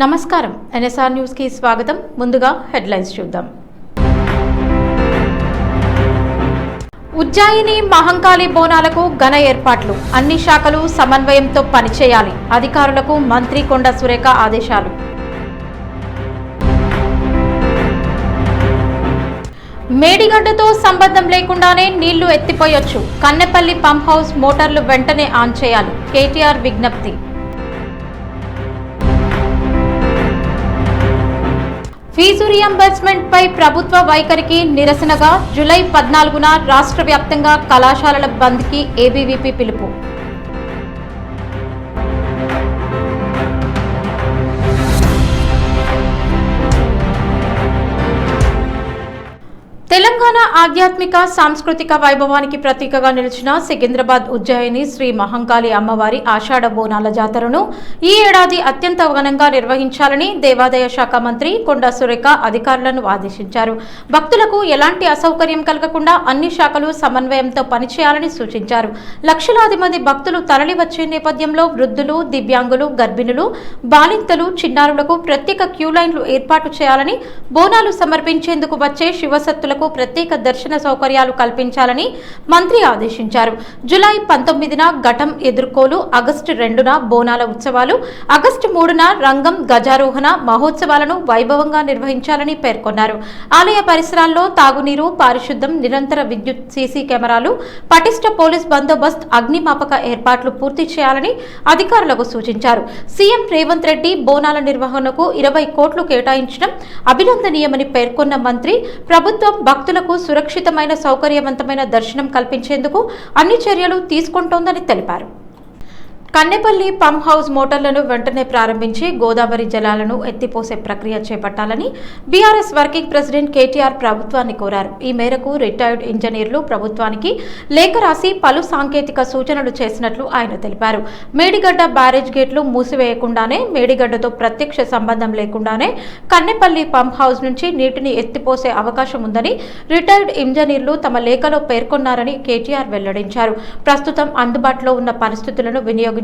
నమస్కారం NSR news కి స్వాగతం. ముందుగా హెడ్లైన్స్ చూద్దాం. ఉజ్జాయిని మహంకాళి బోనాలకు ఘన ఏర్పాట్లు, అన్ని శాఖలు సమన్వయంతో పనిచేయాలి, అధికారులకు మంత్రి కొండ సురేఖ ఆదేశాలు. మేడిగడ్డతో సంబంధం లేకుండానే నీళ్లు ఎత్తిపోయొచ్చు, కన్నెపల్లి పంప్ హౌస్ మోటార్లు వెంటనే ఆన్ చేయాలి, కేటీఆర్ విజ్ఞప్తి. ఫీజు రియంబర్స్మెంట్ పై ప్రభుత్వ వైఖరికి నిరసనగా జూలై 14న రాష్ట్ర వ్యాప్తంగా కళాశాలల బంద్కి ఏబీవీపీ పిలుపు. తెలంగాణ ఆధ్యాత్మిక సాంస్కృతిక వైభవానికి ప్రతీకగా నిలిచిన సికింద్రాబాద్ ఉజ్జయిని శ్రీ మహంకాళి అమ్మవారి ఆషాఢ బోనాల జాతరను ఈ ఏడాది అత్యంత ఘనంగా నిర్వహించాలని దేవాదాయ శాఖ మంత్రి కొండ సురేఖ అధికారులను ఆదేశించారు. భక్తులకు ఎలాంటి అసౌకర్యం కలగకుండా అన్ని శాఖలు సమన్వయంతో పనిచేయాలని సూచించారు. లక్షలాది మంది భక్తులు తరలి వచ్చే నేపథ్యంలో వృద్ధులు, దివ్యాంగులు, గర్భిణులు, బాలింతలు, చిన్నారులకు ప్రత్యేక క్యూ లైన్లు ఏర్పాటు చేయాలని, బోనాలు సమర్పించేందుకు వచ్చే శివసత్తులకు ప్రత్యేక దర్శన సౌకర్యాలు కల్పించాలని మంత్రి ఆదేశించారు. జూలై 19న ఘటం ఎదుర్కోలు, ఆగస్టు 2న బోనాల ఉత్సవాలు, ఆగస్టు 3న రంగం గజారోహణ మహోత్సవాలను వైభవంగా నిర్వహించాలని పేర్కొన్నారు. ఆలయ పరిసరాల్లో తాగునీరు, పారిశుద్ధ్యం, నిరంతర విద్యుత్, సీసీ కెమెరాలు, పటిష్ట పోలీస్ బందోబస్తు, అగ్నిమాపక ఏర్పాట్లు పూర్తి చేయాలని అధికారులకు సూచించారు. సీఎం రేవంత్ రెడ్డి బోనాల నిర్వహణకు 20 కోట్లు కేటాయించడం అభినందనీయమని పేర్కొన్న మంత్రి, ప్రభుత్వం భక్తులకు సురక్షితమైన, సౌకర్యవంతమైన దర్శనం కల్పించేందుకు అన్ని చర్యలు తీసుకుంటోందని తెలిపారు. కన్నెపల్లి పంప్ హౌస్ మోటార్లను వెంటనే ప్రారంభించి గోదావరి జలాలను ఎత్తిపోసే ప్రక్రియ చేపట్టాలని బీఆర్ఎస్ వర్కింగ్ ప్రెసిడెంట్ కేటీఆర్ ప్రభుత్వాన్ని కోరారు. ఈ మేరకు రిటైర్డ్ ఇంజనీర్లు ప్రభుత్వానికి లేఖ రాసి పలు సాంకేతిక సూచనలు చేసినట్లు ఆయన తెలిపారు. మేడిగడ్డ బ్యారేజ్ గేట్లు మూసివేయకుండానే, మేడిగడ్డతో ప్రత్యక్ష సంబంధం లేకుండానే కన్నెపల్లి పంప్ హౌస్ నుంచి నీటిని ఎత్తిపోసే అవకాశం ఉందని రిటైర్డ్ ఇంజనీర్లు తమ లేఖలో పేర్కొన్నారని కేటీఆర్ వెల్లడించారు. ప్రస్తుతం అందుబాటులో ఉన్న పరిస్థితులను వినియోగించుకుంటే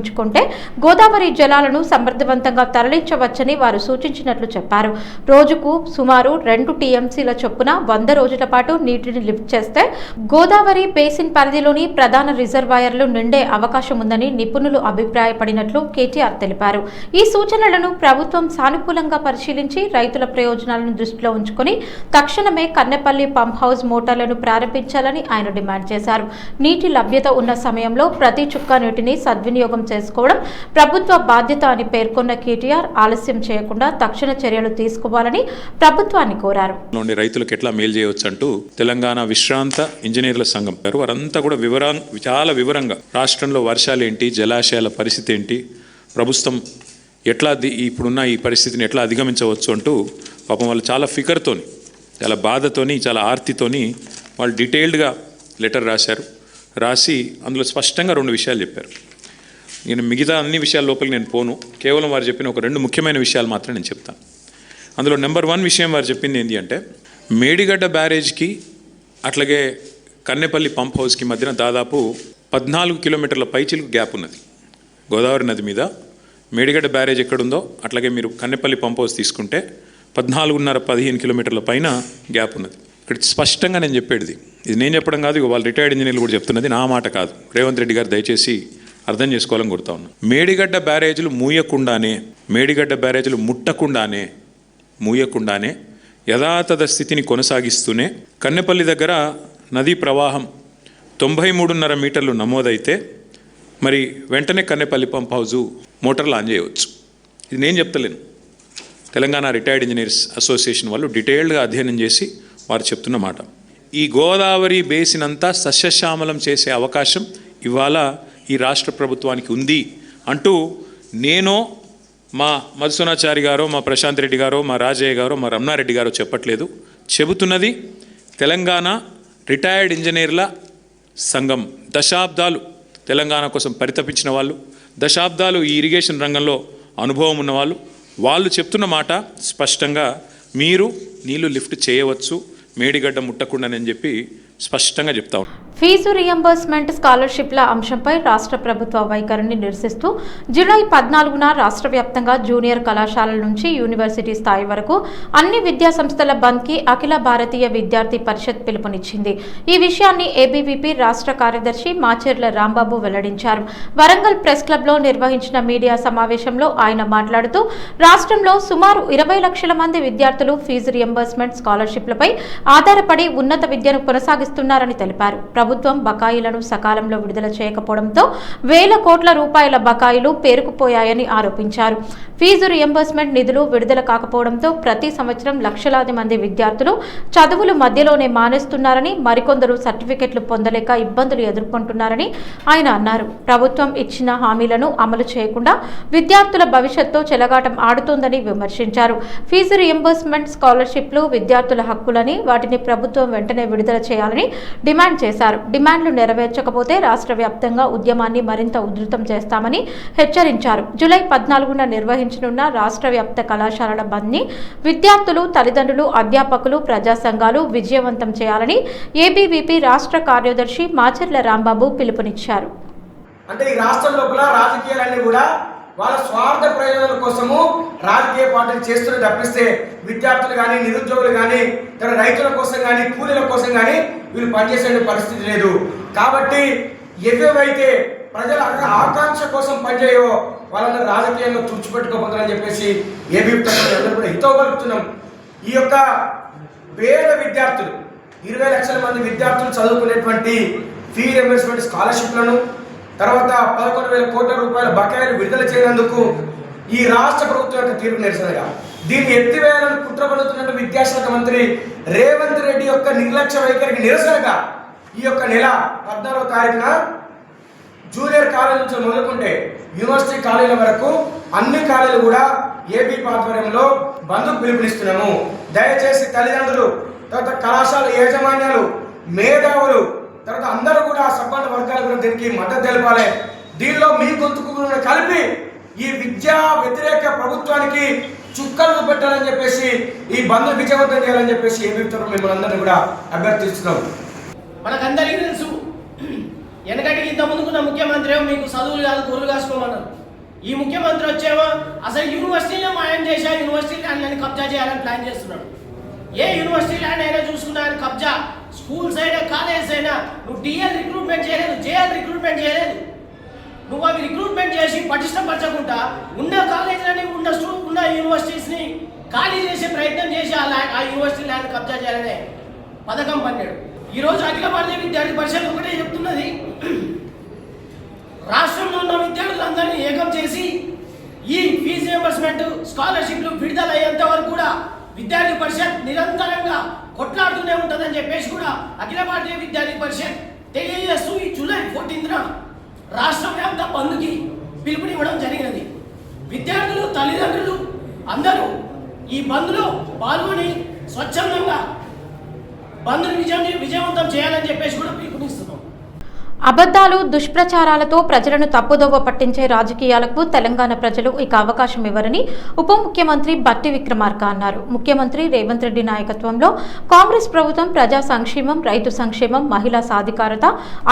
గోదావరి జలాలను సమర్థవంతంగా తరలించవచ్చని వారు సూచించినట్లు చెప్పారు. రోజుకు సుమారు 2 టీఎంసీల చొప్పున 100 రోజుల పాటు నీటిని లిఫ్ట్ చేస్తే గోదావరి బేసిన్ పరిధిలోని ప్రధాన రిజర్వాయర్లు నిండే అవకాశం ఉందని నిపుణులు అభిప్రాయపడినట్లు కేటీఆర్ తెలిపారు. ఈ సూచనలను ప్రభుత్వం సానుకూలంగా పరిశీలించి రైతుల ప్రయోజనాలను దృష్టిలో ఉంచుకుని తక్షణమే కన్నెపల్లి పంప్ హౌస్ మోటార్లను ప్రారంభించాలని ఆయన డిమాండ్ చేశారు. నీటి లభ్యత ఉన్న సమయంలో ప్రతి చుక్క నీటిని సద్వినియోగం చేసుకోవడం ప్రభుత్వ బాధ్యత అని పేర్కొన్న కేటీఆర్ ఆలస్యం చేయకుండా తక్షణ చర్యలు తీసుకోవాలని ప్రభుత్వాన్ని కోరారు. రైతులకు ఎట్లా మేలు చేయవచ్చు అంటూ తెలంగాణ విశ్రాంత ఇంజనీర్ల సంఘం వారంతా కూడా చాలా వివరంగా రాష్ట్రంలో వర్షాలు ఏంటి, జలాశయాల పరిస్థితి ఏంటి, ప్రభుత్వం ఎట్లా ఇప్పుడున్న ఈ పరిస్థితిని ఎట్లా అధిగమించవచ్చు అంటూ పాపం వాళ్ళు చాలా ఫికర్తోని, చాలా బాధతోని, చాలా ఆర్తితోని వాళ్ళు డీటెయిల్డ్గా లెటర్ రాసి అందులో స్పష్టంగా 2 విషయాలు చెప్పారు. నేను మిగతా అన్ని విషయాల లోపలికి నేను పోను, కేవలం వారు చెప్పిన ఒక 2 ముఖ్యమైన విషయాలు మాత్రం నేను చెప్తాను. అందులో నెంబర్ 1 విషయం వారు చెప్పింది ఏంటి అంటే, మేడిగడ్డ బ్యారేజ్కి అట్లాగే కన్నెపల్లి పంప్ హౌస్కి మధ్యన దాదాపు 14 కిలోమీటర్ల పైచిలకు గ్యాప్ ఉన్నది. గోదావరి నది మీద మేడిగడ్డ బ్యారేజ్ ఎక్కడుందో అట్లాగే మీరు కన్నెపల్లి పంప్ హౌస్ తీసుకుంటే 14.5-15 కిలోమీటర్ల పైన గ్యాప్ ఉన్నది. ఇక్కడ స్పష్టంగా నేను చెప్పేది, ఇది నేను చెప్పడం కాదు, వాళ్ళు రిటైర్డ్ ఇంజనీర్లు కూడా చెప్తున్నది, నా మాట కాదు. రేవంత్ రెడ్డి గారు దయచేసి అర్థం చేసుకోవాలని కోరుతా ఉన్నా. మేడిగడ్డ బ్యారేజీలు మూయకుండానే, మేడిగడ్డ బ్యారేజీలు మూయకుండానే యథాతథ స్థితిని కొనసాగిస్తూనే కన్నెపల్లి దగ్గర నదీ ప్రవాహం 93.5 మీటర్లు నమోదైతే మరి వెంటనే కన్నెపల్లి పంప్ హౌజు మోటార్లు ఆన్ చేయవచ్చు. ఇది నేను చెప్తలేను, తెలంగాణ రిటైర్డ్ ఇంజనీర్స్ అసోసియేషన్ వాళ్ళు డీటెయిల్డ్గా అధ్యయనం చేసి వారు చెప్తున్న మాట. ఈ గోదావరి బేసిన్ అంతా సస్యశ్యామలం చేసే అవకాశం ఇవాళ ఈ రాష్ట్ర ప్రభుత్వానికి ఉంది అంటూ నేను, మా మధుసూనాచారి గారో, మా ప్రశాంత్ రెడ్డి గారో, మా రాజయ్య గారో, మా రమణారెడ్డి గారో చెప్పట్లేదు, చెబుతున్నది తెలంగాణ రిటైర్డ్ ఇంజనీర్ల సంఘం. దశాబ్దాలు తెలంగాణ కోసం పరితపించిన వాళ్ళు, దశాబ్దాలు ఈ ఇరిగేషన్ రంగంలో అనుభవం ఉన్నవాళ్ళు, వాళ్ళు చెప్తున్న మాట స్పష్టంగా, మీరు నీళ్లు లిఫ్ట్ చేయవచ్చు మేడిగడ్డ ముట్టకుండానని చెప్పి స్పష్టంగా చెప్తా. ఫీజు రియంబర్స్మెంట్ స్కాలర్షిప్ల అంశంపై రాష్ట్ర ప్రభుత్వ వైఖరిని నిరసిస్తూ జూలై 14న రాష్ట్ర వ్యాప్తంగా జూనియర్ కళాశాలల నుంచి యూనివర్సిటీ స్థాయి వరకు అన్ని విద్యా సంస్థల బంద్కి అఖిల భారతీయ విద్యార్థి పరిషత్ పిలుపునిచ్చింది. ఈ విషయాన్ని ఏబీవీపీ రాష్ట్ర కార్యదర్శి మాచెర్ల రాంబాబు వెల్లడించారు. వరంగల్ ప్రెస్ క్లబ్లో నిర్వహించిన మీడియా సమావేశంలో ఆయన మాట్లాడుతూ రాష్ట్రంలో సుమారు 20 లక్షల మంది విద్యార్థులు ఫీజు రియంబర్స్మెంట్ స్కాలర్షిప్లపై ఆధారపడి ఉన్నత విద్యను కొనసాగిస్తున్నారని తెలిపారు. ప్రభుత్వం బకాయిలను సకాలంలో విడుదల చేయకపోవడంతో వేల కోట్ల రూపాయల బకాయిలు పేరుకుపోయాయని ఆరోపించారు. ఫీజు రియంబర్స్మెంట్ నిధులు విడుదల కాకపోవడంతో ప్రతి సంవత్సరం లక్షలాది మంది విద్యార్థులు చదువులు మధ్యలోనే మానేస్తున్నారని, మరికొందరు సర్టిఫికెట్లు పొందలేక ఇబ్బందులు ఎదుర్కొంటున్నారని ఆయన అన్నారు. ప్రభుత్వం ఇచ్చిన హామీలను అమలు చేయకుండా విద్యార్థుల భవిష్యత్తుతో చెలగాటం ఆడుతోందని విమర్శించారు. ఫీజు రియంబర్స్మెంట్ స్కాలర్షిప్లు విద్యార్థుల హక్కులని, వాటిని ప్రభుత్వం వెంటనే విడుదల చేయాలని డిమాండ్ చేశారు. డిమాండ్లు నెరవేర్చకపోతే రాష్ట్ర వ్యాప్తంగా ఉద్యమాన్ని మరింత ఉధృతం చేస్తామని హెచ్చరించారు. జూలై 14న నిర్వహించనున్న రాష్ట్ర వ్యాప్త కళాశాలల బంద్ని విద్యార్థులు, తల్లిదండ్రులు, అధ్యాపకులు, ప్రజా సంఘాలు విజయవంతం చేయాలని ఏబీవీపీ రాష్ట్ర కార్యదర్శి మాచెర్ల రాంబాబు పిలుపునిచ్చారు. అంటే ఈ రాష్ట్రం లోపల రాజకీయాలన్నీ కూడా వాళ్ళ స్వార్థ ప్రయోజనాల కోసము రాజకీయ పార్టీలు చేస్తున్న తప్పిస్తే విద్యార్థులు కానీ, నిరుద్యోగులు కానీ, రైతుల కోసం కానీ, కూలీల కోసం కానీ వీళ్ళు పనిచేసే పరిస్థితి లేదు. కాబట్టి ఏవేవైతే ప్రజల ఆకాంక్ష కోసం పనిచేయో వాళ్ళందరూ రాజకీయంగా తుడిచిపెట్టుకోబోతారని చెప్పేసి ఏబీవీపీ అందరూ కూడా హితవు పలుకుతున్నాం. ఈ యొక్క పేద విద్యార్థులు 20 లక్షల మంది విద్యార్థులు చదువుకునేటువంటి ఫీ రియంబర్స్మెంట్ స్కాలర్షిప్లను, తర్వాత 11,000 కోట్ల రూపాయల బకాయిలు విడుదల చేయనందుకు ఈ రాష్ట్ర ప్రభుత్వం యొక్క తీర్పు నిరసనగా దీన్ని ఎత్తివేయాలని కుట్రపడుతున్న విద్యాశాఖ మంత్రి రేవంత్ రెడ్డి యొక్క నిర్లక్ష్య వైఖరికి నిరసనగా ఈ యొక్క నెల 14వ తారీఖున జూనియర్ కాలేజ్ నుంచి మొదలుకుంటే యూనివర్సిటీ కాలేజీల వరకు అన్ని కాలేజీలు కూడా ఏబీపీ ఆధ్వర్యంలో బంద్కు పిలుపునిస్తున్నాము. దయచేసి తల్లిదండ్రులు, తర్వాత కళాశాల యాజమాన్యాలు, మేధావులు, తర్వాత అందరూ కూడా సంపన్న వర్గాల కూడా దీనికి మద్దతు తెలపాలి. దీనిలో మీ గొంతుకు కలిపి ఈ విద్యా వ్యతిరేక ప్రభుత్వానికి చుక్కలు పెట్టాలని చెప్పేసి ఈ బంద్ విజయవంతం చేయాలని చెప్పేసి ఏబీవీపీ తరఫున మిమ్మల్ని అందరినీ కూడా అభ్యర్థిస్తున్నాం. మనకందరికీ తెలుసు, వెనకటికి ఇంత ముందుకున్న ముఖ్యమంత్రి ఏమో మీకు చదువులు కాదు గొర్రెలు కాసుకోమన్నారు. ఈ ముఖ్యమంత్రి వచ్చేమో అసలు యూనివర్సిటీలో మాయం చేసా యూనివర్సిటీ ల్యాండ్లని కబ్జా చేయాలని ప్లాన్ చేస్తున్నాడు. ఏ యూనివర్సిటీ ల్యాండ్ అయినా చూసుకున్నారని కబ్జా, స్కూల్స్ అయినా కాలేజెస్ అయినా నువ్వు డిఎల్ రిక్రూట్మెంట్ చేయలేదు, జేఎల్ రిక్రూట్మెంట్ చేయలేదు. నువ్వు అవి రిక్రూట్మెంట్ చేసి పటిష్టపరచకుండా ఉన్న కాలేజీలని ఉన్న యూనివర్సిటీస్ని ఖాళీ చేసే ప్రయత్నం చేసి ఆ యూనివర్సిటీ ల్యాండ్ కబ్జా చేయాలనే పథకం పన్నాడు. ఈరోజు అఖిల భారతీయ విద్యార్థి పరిషత్ ఒకటే చెప్తున్నది, రాష్ట్రంలో ఉన్న విద్యార్థులందరినీ ఏకం చేసి ఈ ఫీజు రియంబర్స్మెంట్ స్కాలర్షిప్లు విడుదల అయ్యేంత వరకు కూడా విద్యార్థి పరిషత్ నిరంతరంగా కొట్లాడుతూనే ఉంటుందని చెప్పేసి కూడా అఖిల భారతీయ విద్యార్థి పరిషత్ తెలియజేస్తూ ఈ జూలై 14న రాష్ట్ర వ్యాప్త బంద్కి పిలుపునివ్వడం జరిగినది. విద్యార్థులు, తల్లిదండ్రులు అందరూ ఈ బంద్లో పాల్గొని స్వచ్ఛందంగా బంద్ను విజయవంతం చేయాలని చెప్పేసి కూడా పిలుపునిస్తున్నాం. అబద్ధాలు, దుష్ప్రచారాలతో ప్రజలను తప్పుదోవ పట్టించే రాజకీయాలకు తెలంగాణ ప్రజలు ఇక అవకాశం ఇవ్వరని ఉప ముఖ్యమంత్రి బట్టి విక్రమార్క అన్నారు. ముఖ్యమంత్రి రేవంత్ రెడ్డి నాయకత్వంలో కాంగ్రెస్ ప్రభుత్వం ప్రజా సంక్షేమం, రైతు సంక్షేమం, మహిళా సాధికారత,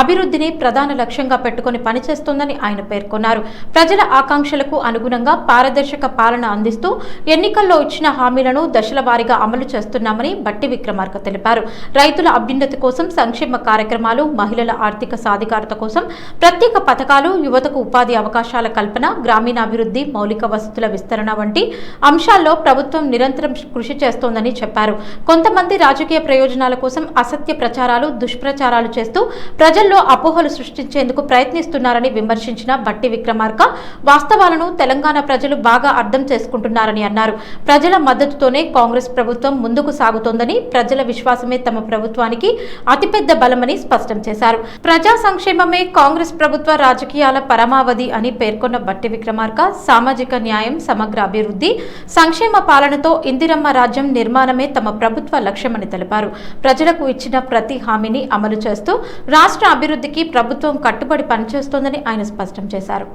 అభివృద్ధిని ప్రధాన లక్ష్యంగా పెట్టుకుని పనిచేస్తోందని ఆయన పేర్కొన్నారు. ప్రజల ఆకాంక్షలకు అనుగుణంగా పారదర్శక పాలన అందిస్తూ ఎన్నికల్లో ఇచ్చిన హామీలను దశల వారీగా అమలు చేస్తున్నామని బట్టి విక్రమార్క తెలిపారు. రైతుల అభ్యున్నతి కోసం సంక్షేమ కార్యక్రమాలు, మహిళల ఆర్థిక సాధికారత కోసం ప్రత్యేక పథకాలు, యువతకు ఉపాధి అవకాశాల కల్పన, గ్రామీణాభివృద్ధి, మౌలిక వసతుల విస్తరణ వంటి అంశాల్లో ప్రభుత్వం నిరంతరం కృషి చేస్తోందని చెప్పారు. కొంతమంది రాజకీయ ప్రయోజనాల కోసం అసత్య ప్రచారాలు, దుష్ప్రచారాలు చేస్తూ ప్రజల్లో అపోహలు సృష్టించేందుకు ప్రయత్నిస్తున్నారని విమర్శించిన బట్టి విక్రమార్క వాస్తవాలను తెలంగాణ ప్రజలు బాగా అర్థం చేసుకుంటున్నారని అన్నారు. ప్రజల మద్దతుతోనే కాంగ్రెస్ ప్రభుత్వం ముందుకు సాగుతోందని, ప్రజల విశ్వాసమే తమ ప్రభుత్వానికి అతిపెద్ద బలమని స్పష్టం చేశారు. ప్రజా సంక్షేమమే కాంగ్రెస్ ప్రభుత్వ రాజకీయాల పరమావధి అని పేర్కొన్న బట్టి విక్రమార్క సామాజిక న్యాయం, సమగ్ర అభివృద్ధి, సంక్షేమ పాలనతో ఇందిరమ్మ రాజ్యం నిర్మాణమే తమ ప్రభుత్వ లక్ష్యమని తెలిపారు. ప్రజలకు ఇచ్చిన ప్రతి హామీని అమలు చేస్తూ రాష్ట్ర అభివృద్ధికి ప్రభుత్వం కట్టుబడి పనిచేస్తోందని ఆయన స్పష్టం చేశారు.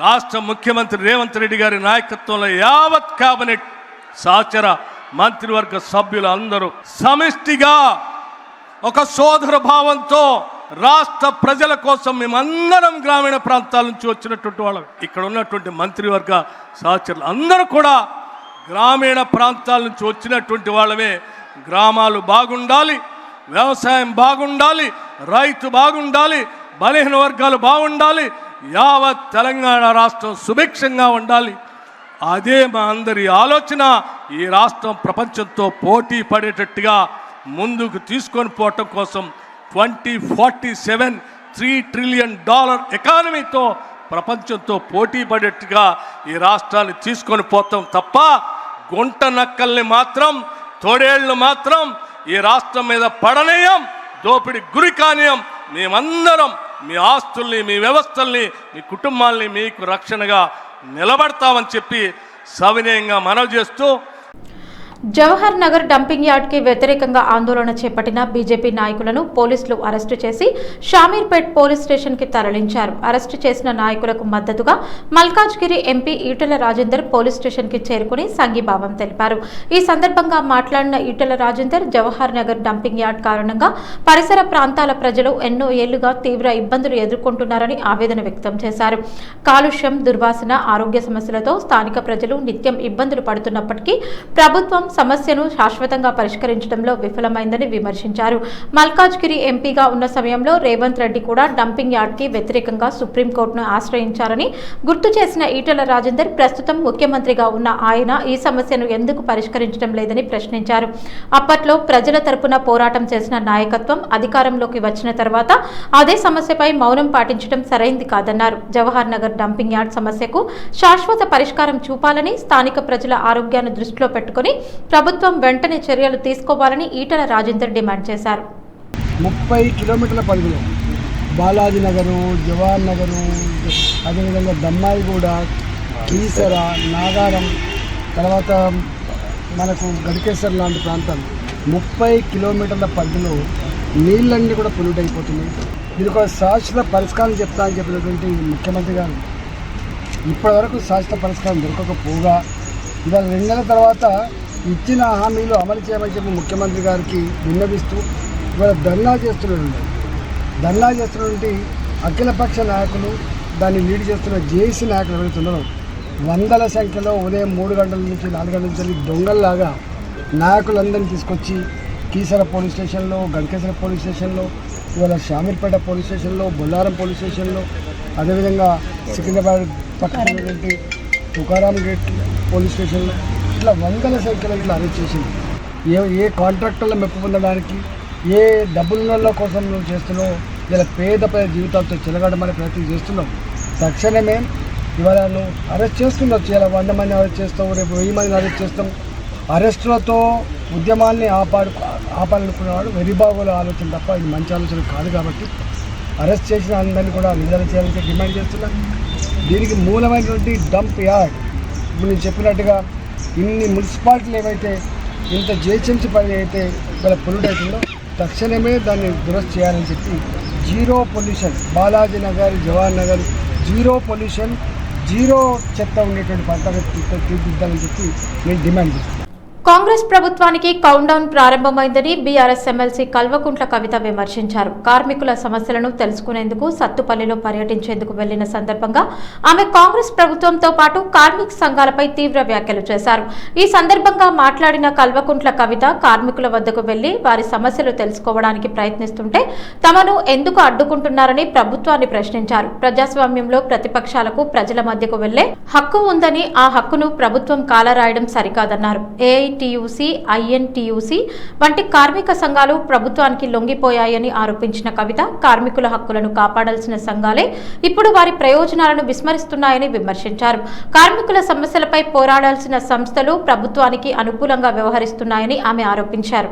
రాష్ట్ర ముఖ్యమంత్రి రేవంత్ రెడ్డి గారి నాయకత్వంలో యావత్ కేబినెట్ సహచర మంత్రివర్గ సభ్యులు అందరూ సమిష్టిగా ఒక సోదర భావంతో రాష్ట్ర ప్రజల కోసం మేమందరం గ్రామీణ ప్రాంతాల నుంచి వచ్చినటువంటి వాళ్ళం. ఇక్కడ ఉన్నటువంటి మంత్రివర్గ సహచరులు అందరూ కూడా గ్రామీణ ప్రాంతాల నుంచి వచ్చినటువంటి వాళ్ళమే. గ్రామాలు బాగుండాలి, వ్యవసాయం బాగుండాలి, రైతు బాగుండాలి, బలహీన వర్గాలు బాగుండాలి, యావత్ తెలంగాణ రాష్ట్రం సుభిక్షంగా ఉండాలి. అదే మా అందరి ఆలోచన. ఈ రాష్ట్రం ప్రపంచంతో పోటీ పడేటట్టుగా ముందుకు తీసుకొని పోవటం కోసం 2047 $3 ట్రిలియన్ ఎకానమీతో ప్రపంచంతో పోటీ పడేట్టుగా ఈ రాష్ట్రాన్ని తీసుకొని పోతాం తప్ప గుంట నక్కల్ని మాత్రం, తోడేళ్లు మాత్రం ఈ రాష్ట్రం మీద పడనీయం, దోపిడి గురి కానీయం. మేమందరం మీ ఆస్తుల్ని, మీ వ్యవస్థల్ని, మీ కుటుంబాల్ని మీకు రక్షణగా నిలబడతామని చెప్పి సవినయంగా మనవి చేస్తూ జవహర్ నగర్ డంపింగ్ యార్డ్కి వ్యతిరేకంగా ఆందోళన చేపట్టిన బీజేపీ నాయకులను పోలీసులు అరెస్టు చేసి షామీర్పేట్ పోలీస్ స్టేషన్కి తరలించారు. అరెస్టు చేసిన నాయకులకు మద్దతుగా మల్కాజ్గిరి ఎంపీ ఈటెల రాజేందర్ పోలీస్ స్టేషన్కి చేరుకుని సంఘీభావం తెలిపారు. ఈ సందర్భంగా మాట్లాడిన ఈటెల రాజేందర్ జవహర్ నగర్ డంపింగ్ యార్డ్ కారణంగా పరిసర ప్రాంతాల ప్రజలు ఎన్నో ఏళ్లుగా తీవ్ర ఇబ్బందులు ఎదుర్కొంటున్నారని ఆవేదన వ్యక్తం చేశారు. కాలుష్యం, దుర్వాసన, ఆరోగ్య సమస్యలతో స్థానిక ప్రజలు నిత్యం ఇబ్బందులు పడుతున్నప్పటికీ ప్రభుత్వం సమస్యను శాశ్వతంగా పరిష్కరించడంలో విఫలమైందని విమర్శించారు. మల్కాజ్గిరి ఎంపీగా ఉన్న సమయంలో రేవంత్ రెడ్డి కూడా డంపింగ్ యార్డ్కి వ్యతిరేకంగా సుప్రీంకోర్టును ఆశ్రయించారని గుర్తు చేసిన ఈటెల రాజేందర్ ప్రస్తుతం ముఖ్యమంత్రిగా ఉన్న ఆయన ఈ సమస్యను ఎందుకు పరిష్కరించడం లేదని ప్రశ్నించారు. అప్పట్లో ప్రజల తరపున పోరాటం చేసిన నాయకత్వం అధికారంలోకి వచ్చిన తర్వాత అదే సమస్యపై మౌనం పాటించడం సరైంది కాదన్నారు. జవహర్ నగర్ డంపింగ్ యార్డ్ సమస్యకు శాశ్వత పరిష్కారం చూపాలని, స్థానిక ప్రజల ఆరోగ్యాన్ని దృష్టిలో పెట్టుకుని ప్రభుత్వం వెంటనే చర్యలు తీసుకోవాలని ఈటెల రాజేందర్ డిమాండ్ చేశారు. 30 కిలోమీటర్ల పరిధిలో బాలాజీ నగరు, జవహర్ నగరు, అదేవిధంగా దమ్మాయిగూడ, కీసర, నాగారం, తర్వాత మనకు గడికేశ్వర్ లాంటి ప్రాంతాలు 30 కిలోమీటర్ల పరిధిలో నీళ్ళన్నీ కూడా పొల్యూట్ అయిపోతున్నాయి. దీనికి ఒక శాశ్వత పరిష్కారం చెప్తా అని చెప్పినటువంటి ముఖ్యమంత్రి గారు ఇప్పటివరకు శాశ్వత పరిష్కారం దొరకకపోగా ఇవాళ 2 నెలల తర్వాత ఇచ్చిన హామీలు అమలు చేయమని చెప్పి ముఖ్యమంత్రి గారికి విన్నవిస్తూ ఇవాళ ధర్నా చేస్తున్నటువంటి అఖిలపక్ష నాయకులు, దాన్ని లీడ్ చేస్తున్న జేఏసీ నాయకులు ఎవరైతున్నారో వందల సంఖ్యలో ఉదయం 3 గంటల నుంచి 4 గంటల నుంచి దొంగల్లాగా నాయకులందరినీ తీసుకొచ్చి కీసర పోలీస్ స్టేషన్లో, గడికేసర పోలీస్ స్టేషన్లో, ఇవాళ షామీర్పేట పోలీస్ స్టేషన్లో, బొల్లారం పోలీస్ స్టేషన్లో, అదేవిధంగా సికింద్రాబాద్ పక్కనటువంటి తుకారాం గేట్ పోలీస్ స్టేషన్లో ఇట్లా వందల సంఖ్యలో ఇట్లా అరెస్ట్ చేసింది. ఏ కాంట్రాక్టర్ల మెప్పు పొందడానికి, ఏ డబ్బుల కోసం నువ్వు చేస్తున్నావు, ఇలా పేద జీవితాలతో చెలగడమనే ప్రయత్నం చేస్తున్నావు. తక్షణమే ఇవాళ నువ్వు అరెస్ట్ చేస్తుండొచ్చు. ఇలా 100 మంది అరెస్ట్ చేస్తావు, రేపు 1000 మందిని అరెస్ట్ చేస్తాం. అరెస్టులతో ఉద్యమాన్ని ఆపాలనుకునేవాడు వెరిబాగుల ఆలోచన తప్ప ఇది మంచి ఆలోచన కాదు. కాబట్టి అరెస్ట్ చేసిన అందరినీ కూడా విడుదల చేయాలని డిమాండ్ చేస్తున్నాను. దీనికి మూలమైనటువంటి డంప్ యార్డ్ ఇప్పుడు నేను చెప్పినట్టుగా ఇన్ని మున్సిపాలిటీలు ఏవైతే ఇంత జిహెచ్ఎంసీ పని అయితే ఇలా పొల్యూట్ అవుతుందో తక్షణమే దాన్ని దురస్తి చేయాలని చెప్పి zero pollution Balaji Nagar, Jawahar Nagar zero pollution, zero చెత్త ఉండేటువంటి పంటగా తీర్చిదిద్దాలని చెప్పి నేను డిమాండ్ చేస్తున్నాను. కాంగ్రెస్ ప్రభుత్వానికి కౌంట్ డౌన్ ప్రారంభమైందని బీఆర్ఎస్ ఎమ్మెల్సీ కల్వకుంట్ల కవిత విమర్శించారు. కార్మికుల సమస్యలను తెలుసుకునేందుకు సత్తుపల్లిలో పర్యటించేందుకు వెళ్లిన సందర్భంగా ఆమె కాంగ్రెస్ ప్రభుత్వంతో పాటు కార్మిక సంఘాలపై తీవ్ర వ్యాఖ్యలు చేశారు. ఈ సందర్భంగా మాట్లాడిన కల్వకుంట్ల కవిత కార్మికుల వద్దకు వెళ్లి వారి సమస్యలు తెలుసుకోవడానికి ప్రయత్నిస్తుంటే తమను ఎందుకు అడ్డుకుంటున్నారని ప్రభుత్వాన్ని ప్రశ్నించారు. ప్రజాస్వామ్యంలో ప్రతిపక్షాలకు ప్రజల మధ్యకు వెళ్లే హక్కు ఉందని, ఆ హక్కును ప్రభుత్వం కాలరాయడం సరికాదన్నారు. ఏఐటీయూసీ, ఐఎన్టీయూసీ వంటి కార్మిక సంఘాలు ప్రభుత్వానికి లొంగిపోయాయని ఆరోపించిన కవిత కార్మికుల హక్కులను కాపాడాల్సిన సంఘాలే ఇప్పుడు వారి ప్రయోజనాలను విస్మరిస్తున్నాయని విమర్శించారు. కార్మికుల సమస్యలపై పోరాడాల్సిన సంస్థలు ప్రభుత్వానికి అనుకూలంగా వ్యవహరిస్తున్నాయని ఆమె ఆరోపించారు.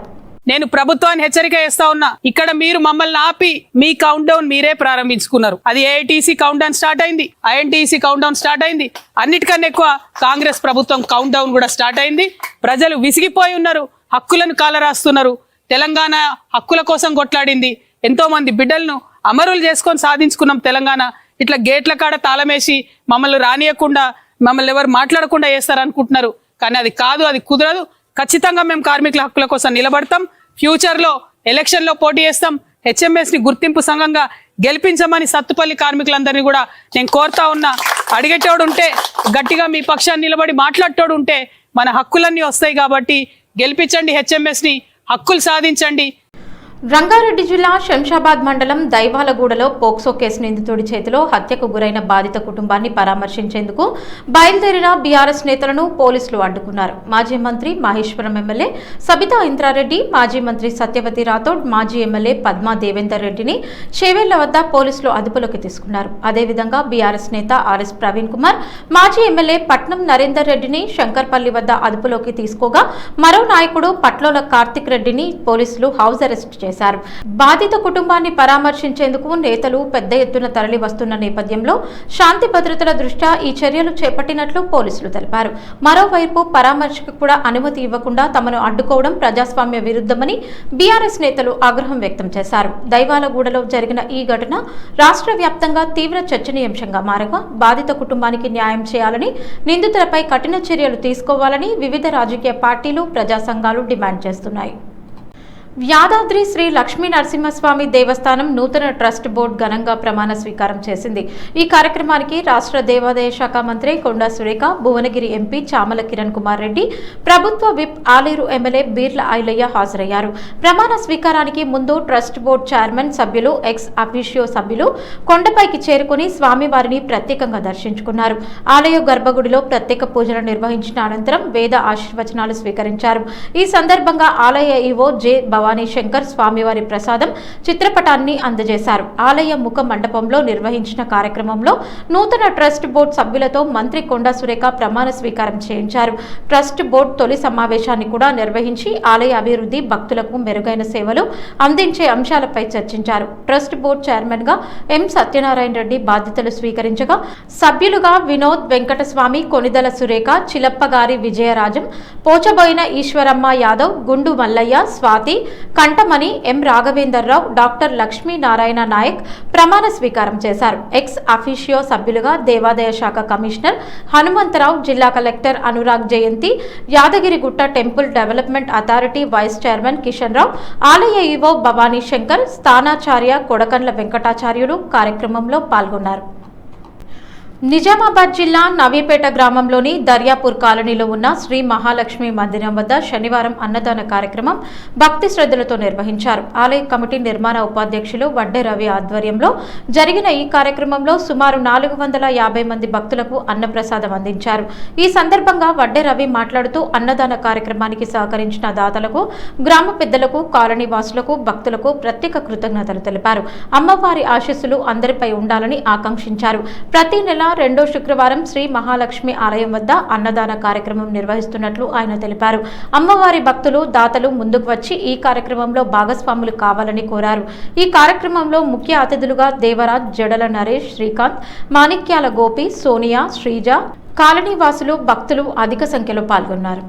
నేను ప్రభుత్వాన్ని హెచ్చరిక చేస్తా ఉన్నా, ఇక్కడ మీరు మమ్మల్ని ఆపి మీ కౌంట్ డౌన్ మీరే ప్రారంభించుకున్నారు. అది ఏఐటీసీ కౌంట్ డౌన్ స్టార్ట్ అయింది, ఐఎన్టీసీ కౌంట్ డౌన్ స్టార్ట్ అయింది. అన్నిటికన్నా ఎక్కువ కాంగ్రెస్ ప్రభుత్వం కౌంట్ డౌన్ కూడా స్టార్ట్ అయింది. ప్రజలు విసిగిపోయి ఉన్నారు, హక్కులను కాలరాస్తున్నారు. తెలంగాణ హక్కుల కోసం కొట్లాడింది, ఎంతో మంది బిడ్డలను అమరులు చేసుకొని సాధించుకున్నాం తెలంగాణ. ఇట్లా గేట్ల కాడ తాళమేసి మమ్మల్ని రానియకుండా, మమ్మల్ని ఎవరు మాట్లాడకుండా చేస్తారనుకుంటున్నారు. కానీ అది కాదు, అది కుదరదు. ఖచ్చితంగా మేము కార్మికుల హక్కుల కోసం నిలబడతాం. ఫ్యూచర్లో ఎలక్షన్లో పోటీ చేస్తాం. హెచ్ఎంఎస్ ని గుర్తింపు సంఘంగా గెలిపించమని సత్తుపల్లి కార్మికులందరినీ కూడా నేను కోరుతా ఉన్నా. అడిగేటోడు ఉంటే గట్టిగా మీ పక్షాన్ని నిలబడి మాట్లాడేటోడు ఉంటే మన హక్కులన్నీ వస్తాయి. కాబట్టి గెలిపించండి హెచ్ఎంఎస్ ని, హక్కులు సాధించండి. రంగారెడ్డి జిల్లా శంషాబాద్ మండలం దైవాలగూడలో పోక్సో కేసు నిందితుడి చేతిలో హత్యకు గురైన బాధిత కుటుంబాన్ని పరామర్శించేందుకు బయలుదేరిన బీఆర్ఎస్ నేతలను పోలీసులు అడ్డుకున్నారు. మాజీ మంత్రి మహేశ్వరం ఎమ్మెల్యే సబితా ఇంద్రారెడ్డి, మాజీ మంత్రి సత్యవతి రాథోడ్, మాజీ ఎమ్మెల్యే పద్మా దేవేందర్ రెడ్డిని చేవేళ్ల వద్ద పోలీసులు అదుపులోకి తీసుకున్నారు. అదేవిధంగా బీఆర్ఎస్ నేత ఆర్ఎస్ ప్రవీణ్ కుమార్, మాజీ ఎమ్మెల్యే పట్నం నరేందర్ రెడ్డిని శంకర్పల్లి వద్ద అదుపులోకి తీసుకోగా మరో నాయకుడు పట్లోల కార్తిక్ రెడ్డిని పోలీసులు హౌస్ అరెస్ట్ చేశారు. బాధిత కుటుంబాన్ని పరామర్శించేందుకు నేతలు పెద్ద ఎత్తున తరలి వస్తున్న నేపథ్యంలో శాంతి భద్రతల దృష్ట్యా ఈ చర్యలు చేపట్టినట్లు పోలీసులు తెలిపారు. మరోవైపు పరామర్శకు కూడా అనుమతి ఇవ్వకుండా తమను అడ్డుకోవడం ప్రజాస్వామ్య విరుద్ధమని బీఆర్ఎస్ నేతలు ఆగ్రహం వ్యక్తం చేశారు. దైవాలగూడలో జరిగిన ఈ ఘటన రాష్ట్ర వ్యాప్తంగా తీవ్ర చర్చనీయాంశంగా మారగా బాధిత కుటుంబానికి న్యాయం చేయాలని, నిందితులపై కఠిన చర్యలు తీసుకోవాలని వివిధ రాజకీయ పార్టీలు, ప్రజా సంఘాలు డిమాండ్ చేస్తున్నాయి. యాదాద్రి శ్రీ లక్ష్మీ నరసింహస్వామి దేవస్థానం నూతన ట్రస్ట్ బోర్డు ఘనంగా ప్రమాణ స్వీకారం చేసింది. ఈ కార్యక్రమానికి రాష్ట్ర దేవాదాయ శాఖ మంత్రి కొండా సురేఖ, భువనగిరి ఎంపీ చామల కిరణ్ కుమార్ రెడ్డి, ప్రభుత్వ విప్ ఆలేరు ఎమ్మెల్యే బీర్ల ఐలయ్య హాజరయ్యారు. ప్రమాణ స్వీకారానికి ముందు ట్రస్ట్ బోర్డు చైర్మన్ సభ్యులు, ఎక్స్ అఫీషియో సభ్యులు కొండపైకి చేరుకుని స్వామివారిని ప్రత్యేకంగా దర్శించుకున్నారు. ఆలయ గర్భగుడిలో ప్రత్యేక పూజలు నిర్వహించిన అనంతరం వేద ఆశీర్వచనాలు స్వీకరించారు. ఈ సందర్భంగా ఆలయ ఈవో జె భవానీ శంకర్ స్వామివారి ప్రసాదం చిత్రపటాన్ని అందజేశారు. ఆలయ ముఖ మండపంలో నిర్వహించిన కార్యక్రమంలో నూతన ట్రస్ట్ బోర్డు సభ్యులతో మంత్రి కొండా సురేఖ ప్రమాణ స్వీకారం చేయించారు. ట్రస్ట్ బోర్డు తొలి సమావేశాన్ని కూడా నిర్వహించి ఆలయ అభివృద్ధి, భక్తులకు మెరుగైన సేవలు అందించే అంశాలపై చర్చించారు. ట్రస్ట్ బోర్డు చైర్మన్ గా ఎం సత్యనారాయణ రెడ్డి బాధ్యతలు స్వీకరించగా సభ్యులుగా వినోద్, వెంకటస్వామి, కొనిదల సురేఖ, చిలప్పగారి విజయరాజం, పోచబోయిన ఈశ్వరమ్మ యాదవ్, గుండు మల్లయ్య, స్వాతి, కంటమణి, ఎం రాఘవేందర్రావు, డాక్టర్ లక్ష్మీ నారాయణ నాయక్ ప్రమాణ స్వీకారం చేశారు. ఎక్స్ అఫీషియో సభ్యులుగా దేవాదాయ శాఖ కమిషనర్ హనుమంతరావు, జిల్లా collector Anurag Jayanti, Yadagirigutta temple development authority vice chairman Kishan Rao, ఆలయ ఈవో భవానీ శంకర్, స్థానాచార్య కొడకండ్ల వెంకటాచార్యులు కార్యక్రమంలో పాల్గొన్నారు. నిజామాబాద్ జిల్లా నవీపేట గ్రామంలోని దర్యాపూర్ కాలనీలో ఉన్న శ్రీ మహాలక్ష్మి మందిరం వద్ద శనివారం అన్నదాన కార్యక్రమం భక్తి శ్రద్ధలతో నిర్వహించారు. ఆలయ కమిటీ నిర్మాణ ఉపాధ్యక్షులు వడ్డే రవి ఆధ్వర్యంలో జరిగిన ఈ కార్యక్రమంలో సుమారు 450 మంది భక్తులకు అన్నప్రసాదం అందించారు. ఈ సందర్భంగా వడ్డే రవి మాట్లాడుతూ అన్నదాన కార్యక్రమానికి సహకరించిన దాతలకు, గ్రామ పెద్దలకు, కాలనీ వాసులకు, భక్తులకు ప్రత్యేక కృతజ్ఞతలు తెలిపారు. అమ్మవారి ఆశీస్సులు అందరిపై ఉండాలని ఆకాంక్షించారు. ప్రతి నెల రెండో శుక్రవారం శ్రీ మహాలక్ష్మి ఆలయం వద్ద అన్నదాన కార్యక్రమం నిర్వహిస్తున్నట్లు ఆయన తెలిపారు. అమ్మవారి భక్తులు, దాతలు ముందుకు వచ్చి ఈ కార్యక్రమంలో భాగస్వాములు కావాలని కోరారు. ఈ కార్యక్రమంలో ముఖ్య అతిథులుగా దేవరాజ్, జడల నరేష్, శ్రీకాంత్, మాణిక్యాల గోపి, సోనియా, శ్రీజ, కాలనీ వాసులు, భక్తులు అధిక సంఖ్యలో పాల్గొన్నారు.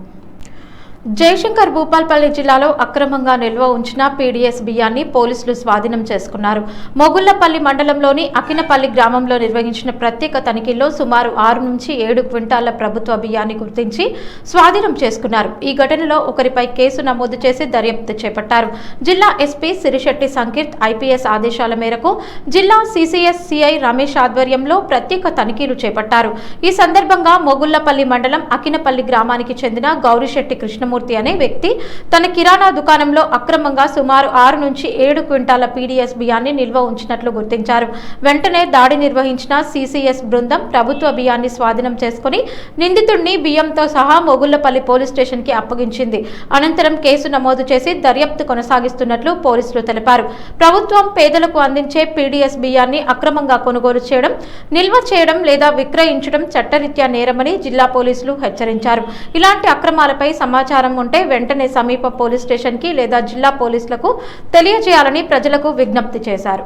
జయశంకర్ భూపాల్పల్లి జిల్లాలో అక్రమంగా నిల్వ ఉంచిన పీడీఎస్ బియ్యాన్ని పోలీసులు స్వాధీనం చేసుకున్నారు. మొగుళ్లపల్లి మండలంలోని అకినపల్లి గ్రామంలో నిర్వహించిన ప్రత్యేక తనిఖీల్లో సుమారు 6 నుంచి 7 క్వింటాళ్ల ప్రభుత్వ బియ్యాన్ని గుర్తించి స్వాధీనం చేసుకున్నారు. ఈ ఘటనలో ఒకరిపై కేసు నమోదు చేసి దర్యాప్తు చేపట్టారు. జిల్లా ఎస్పీ సిరిశెట్టి సంకీర్త్ ఐపీఎస్ ఆదేశాల మేరకు జిల్లా సిసిఎస్ సిఐ రమేష్ ఆధ్వర్యంలో ప్రత్యేక తనిఖీలు చేపట్టారు. ఈ సందర్భంగా మొగుళ్లపల్లి మండలం అకినపల్లి గ్రామానికి చెందిన గౌరిశెట్టి కృష్ణమూర్తి అనే వ్యక్తి తన కిరాణా దుకాణంలో అక్రమంగా సుమారు 6 నుంచి 7 క్వింటాల పీడీఎస్ బియ్యాన్ని నిల్వ ఉంచినట్లు గుర్తించారు. వెంటనే దాడి నిర్వహించిన సిసిఎస్ బృందం ప్రభుత్వ బియ్యాన్ని స్వాధీనం చేసుకుని నిందితుడిని బియ్యంతో సహా మొగుళ్లపల్లి పోలీస్ స్టేషన్ కి అప్పగించింది. అనంతరం కేసు నమోదు చేసి దర్యాప్తు కొనసాగిస్తున్నట్లు పోలీసులు తెలిపారు. ప్రభుత్వం పేదలకు అందించే పీడీఎస్ బియ్యాన్ని అక్రమంగా కొనుగోలు చేయడం, నిల్వ చేయడం లేదా విక్రయించడం చట్టరీత్యా నేరమని జిల్లా పోలీసులు హెచ్చరించారు. ఇలాంటి అక్రమాలపై సమాచారం ఉంటే వెంటనే సమీప పోలీస్ స్టేషన్ కి లేదా జిల్లా పోలీసులకు తెలియజేయాలని ప్రజలకు విజ్ఞప్తి చేశారు.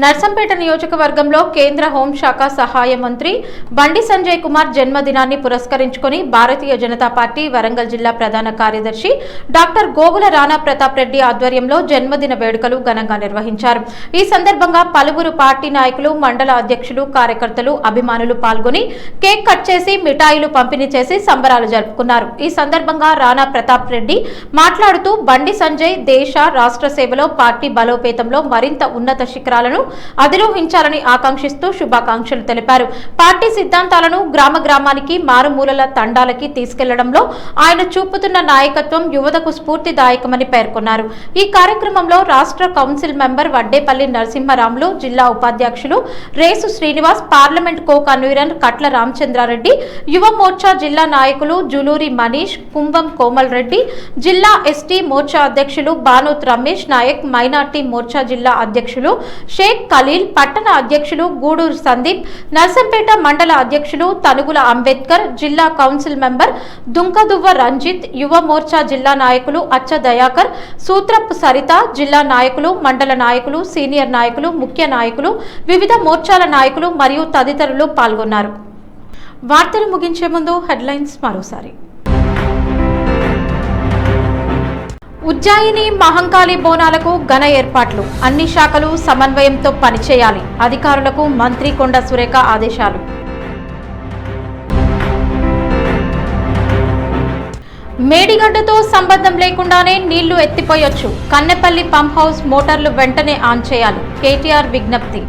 నర్సంపేట నియోజకవర్గంలో కేంద్ర హోంశాఖ సహాయ మంత్రి బండి సంజయ్ కుమార్ జన్మదినాన్ని పురస్కరించుకొని భారతీయ జనతా పార్టీ వరంగల్ జిల్లా ప్రధాన కార్యదర్శి డాక్టర్ గోగుల రాణా ప్రతాప్ రెడ్డి ఆధ్వర్యంలో జన్మదిన వేడుకలు ఘనంగా నిర్వహించారు. ఈ సందర్భంగా పలువురు పార్టీ నాయకులు, మండల అధ్యక్షులు, కార్యకర్తలు, అభిమానులు పాల్గొని కేక్ కట్ చేసి మిఠాయిలు పంపిణీ చేసి సంబరాలు జరుపుకున్నారు. ఈ సందర్భంగా రాణా ప్రతాప్ రెడ్డి మాట్లాడుతూ బండి సంజయ్ దేశ, రాష్ట్ర సేవలో పార్టీ బలోపేతంలో మరింత ఉన్నత శిఖరాలను అధిరోహించాలని ఆకాంక్షిస్తూ శుభాకాంక్షలు తెలిపారు. పార్టీ సిద్ధాంతాలను గ్రామ గ్రామానికి, మారుమూలల తండాలకి తీసుకెళ్లడంలో ఆయన చూపుతున్న నాయకత్వం యువతకు స్ఫూర్తిదాయకమని పేర్కొన్నారు. ఈ కార్యక్రమంలో రాష్ట్ర కౌన్సిల్ మెంబర్ వడ్డేపల్లి నరసింహరాములు, జిల్లా ఉపాధ్యక్షులు Resu Srinivas, parliament co convenor Katla Ramachandrareddy, యువ మోర్చా జిల్లా నాయకులు జులూరి మనీష్, కుంభం కోమల్ రెడ్డి, జిల్లా ఎస్టీ మోర్చా అధ్యక్షులు బానోత్ రమేష్ నాయక్, మైనార్టీ మోర్చా జిల్లా అధ్యక్షులు షేక్ ఖలీల్, పట్టణ అధ్యక్షులు గూడూరు సందీప్, నర్సంపేట మండల అధ్యక్షులు తనుగుల అంబేద్కర్, జిల్లా కౌన్సిల్ మెంబర్ దుంకదువ్వ రంజిత్, యువ మోర్చా జిల్లా నాయకులు అచ్చ దయాకర్, సూత్రపు సరిత, జిల్లా నాయకులు, మండల నాయకులు, సీనియర్ నాయకులు, ముఖ్య నాయకులు, వివిధ మోర్చాల నాయకులు మరియు తదితరులు పాల్గొన్నారు. వార్తలు ముగించే ముందు హెడ్లైన్స్ మరోసారి. ఉజ్జాయిని మహంకాళి బోనాలకు ఘన ఏర్పాట్లు, అన్ని శాఖలు సమన్వయంతో పనిచేయాలి, అధికారులకు మంత్రి కొండ సురేఖ ఆదేశాలు. మేడిగడ్డతో సంబంధం లేకుండానే నీళ్లు ఎత్తిపోయొచ్చు, కన్నెపల్లి పంప్ హౌస్ మోటార్లు వెంటనే ఆన్ చేయాలి, కేటీఆర్ విజ్ఞప్తి.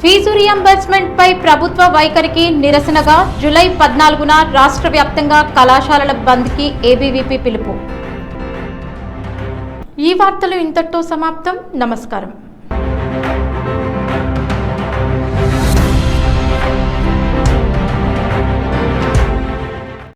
ఫీజు రియంబర్స్మెంట్ పై ప్రభుత్వ వైఖరికి నిరసనగా జూలై 14న రాష్ట్ర వ్యాప్తంగా కళాశాలల బంద్కి ఏబీవీపీ పిలుపు. ఈ వార్తలు ఇంతటితో సమాప్తం. నమస్కారం.